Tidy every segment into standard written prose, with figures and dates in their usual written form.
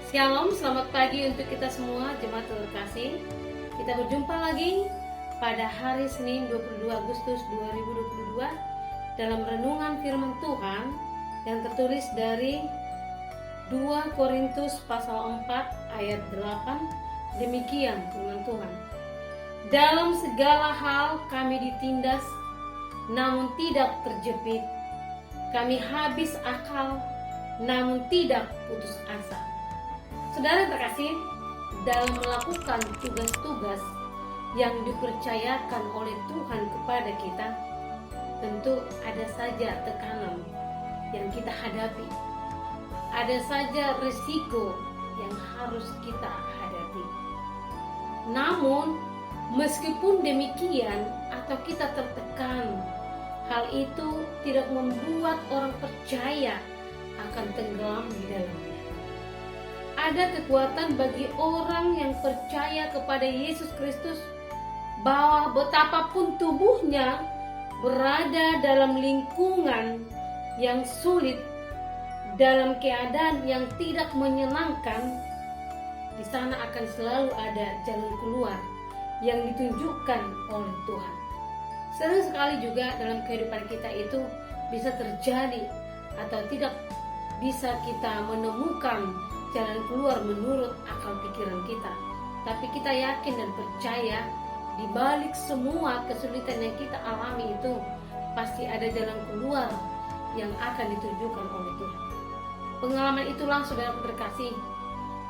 Shalom, selamat pagi untuk kita semua jemaat terkasih. Kita berjumpa lagi pada hari Senin 22 Agustus 2022 dalam renungan firman Tuhan yang tertulis dari 2 Korintus pasal 4 ayat 8. Demikian firman Tuhan. Dalam segala hal kami ditindas, namun tidak terjepit. Kami habis akal, namun tidak putus asa. Saudara terkasih, dalam melakukan tugas-tugas yang dipercayakan oleh Tuhan kepada kita, tentu ada saja tekanan yang kita hadapi. Ada saja risiko yang harus kita hadapi. Namun, meskipun demikian atau kita tertekan, hal itu tidak membuat orang percaya akan tenggelam di dalamnya. Ada kekuatan bagi orang yang percaya kepada Yesus Kristus bahwa betapapun tubuhnya berada dalam lingkungan yang sulit, dalam keadaan yang tidak menyenangkan, di sana akan selalu ada jalan keluar yang ditunjukkan oleh Tuhan. Sering sekali juga dalam kehidupan kita itu bisa terjadi atau tidak bisa kita menemukan jalan keluar menurut akal pikiran kita. Tapi kita yakin dan percaya di balik semua kesulitan yang kita alami itu pasti ada jalan keluar yang akan ditunjukkan oleh Tuhan. Pengalaman itulah saudara terkasih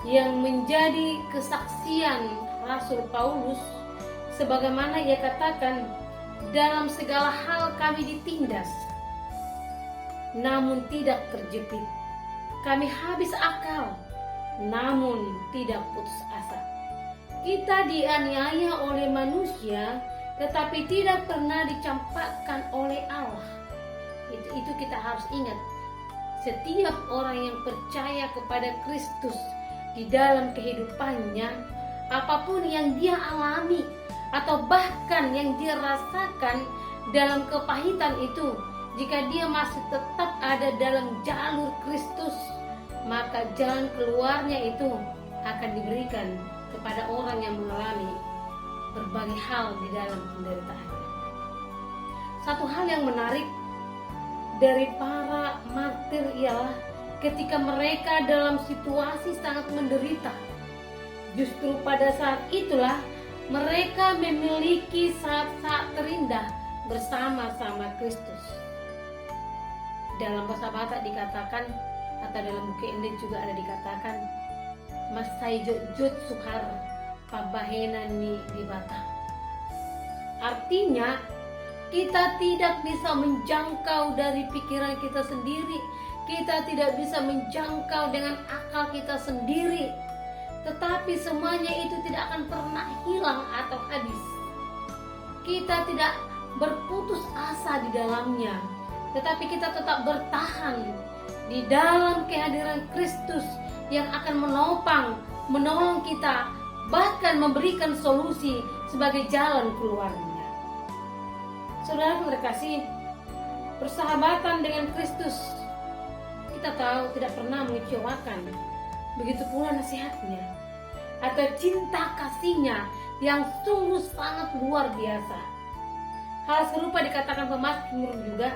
yang menjadi kesaksian Rasul Paulus, sebagaimana ia katakan, dalam segala hal kami ditindas, namun tidak terjepit. Kami habis akal, namun tidak putus asa. Kita dianiaya oleh manusia, tetapi tidak pernah dicampakkan oleh Allah. Itu kita harus ingat. Setiap orang yang percaya kepada Kristus di dalam kehidupannya, apapun yang dia alami atau bahkan yang dia rasakan dalam kepahitan itu, jika dia masih tetap ada dalam jalur Kristus, maka jalan keluarnya itu akan diberikan kepada orang yang mengalami berbagai hal di dalam penderitaannya. Satu hal yang menarik dari para martir ialah ketika mereka dalam situasi sangat menderita, justru pada saat itulah mereka memiliki saat-saat terindah bersama-sama Kristus. Dalam bahasa Batak dikatakan, atau dalam buku ini juga ada dikatakan, Masai jut sukar pabahena ni di Batak. Artinya, kita tidak bisa menjangkau dari pikiran kita sendiri. Kita tidak bisa menjangkau dengan akal kita sendiri. Tetapi semuanya itu tidak akan pernah hilang atau habis. Kita tidak berputus asa di dalamnya, tetapi kita tetap bertahan di dalam kehadiran Kristus yang akan menopang, menolong kita, bahkan memberikan solusi sebagai jalan keluarnya. Saudara terkasih, persahabatan dengan Kristus kita tahu tidak pernah mengecewakan. Begitu pula nasihatnya atau cinta kasihnya yang sungguh sangat luar biasa. Hal serupa dikatakan pemazmur juga.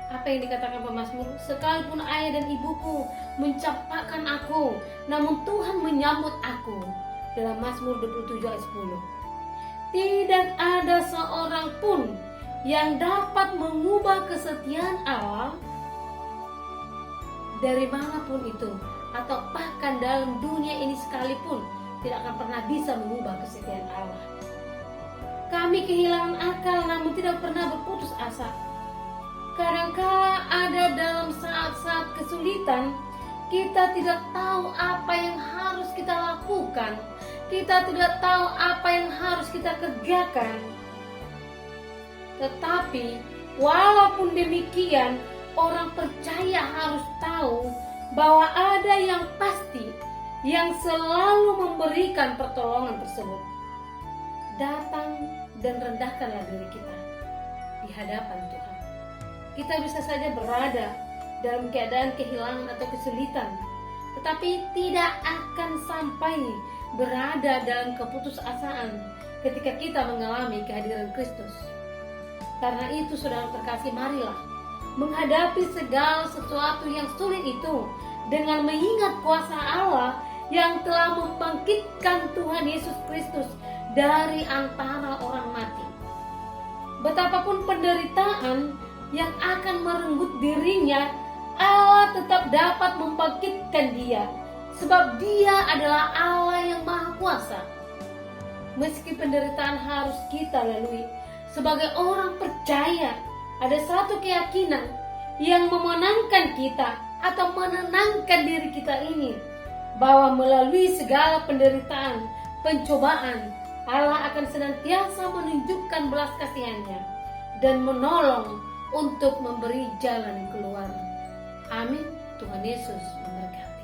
Apa yang dikatakan pemazmur? Sekalipun ayah dan ibuku mencampakkan aku, namun Tuhan menyambut aku. Dalam Mazmur 27 ayat 10. Tidak ada seorang pun yang dapat mengubah kesetiaan Allah dari manapun itu, atau bahkan dalam dunia ini sekalipun tidak akan pernah bisa mengubah kesetiaan Allah. Kami kehilangan akal namun tidak pernah berputus asa. Kadangkala ada dalam saat-saat kesulitan, kita tidak tahu apa yang harus kita lakukan. Kita tidak tahu apa yang harus kita kerjakan. Tetapi walaupun demikian, orang percaya harus tahu bahwa ada yang pasti yang selalu memberikan pertolongan tersebut. Datang dan rendahkanlah diri kita di hadapan Tuhan. Kita bisa saja berada dalam keadaan kehilangan atau kesulitan, tetapi tidak akan sampai berada dalam keputusasaan ketika kita mengalami kehadiran Kristus. Karena itu saudara terkasih, marilah menghadapi segala sesuatu yang sulit itu dengan mengingat kuasa Allah yang telah membangkitkan Tuhan Yesus Kristus dari antara orang mati. Betapapun penderitaan yang akan merenggut dirinya, Allah tetap dapat membangkitkan dia, sebab dia adalah Allah yang Maha Kuasa. Meski penderitaan harus kita lalui, sebagai orang percaya, ada satu keyakinan yang memenangkan kita atau menenangkan diri kita ini, bahwa melalui segala penderitaan, pencobaan, Allah akan senantiasa menunjukkan belas kasihan-Nya dan menolong untuk memberi jalan keluar. Amin. Tuhan Yesus memberkati.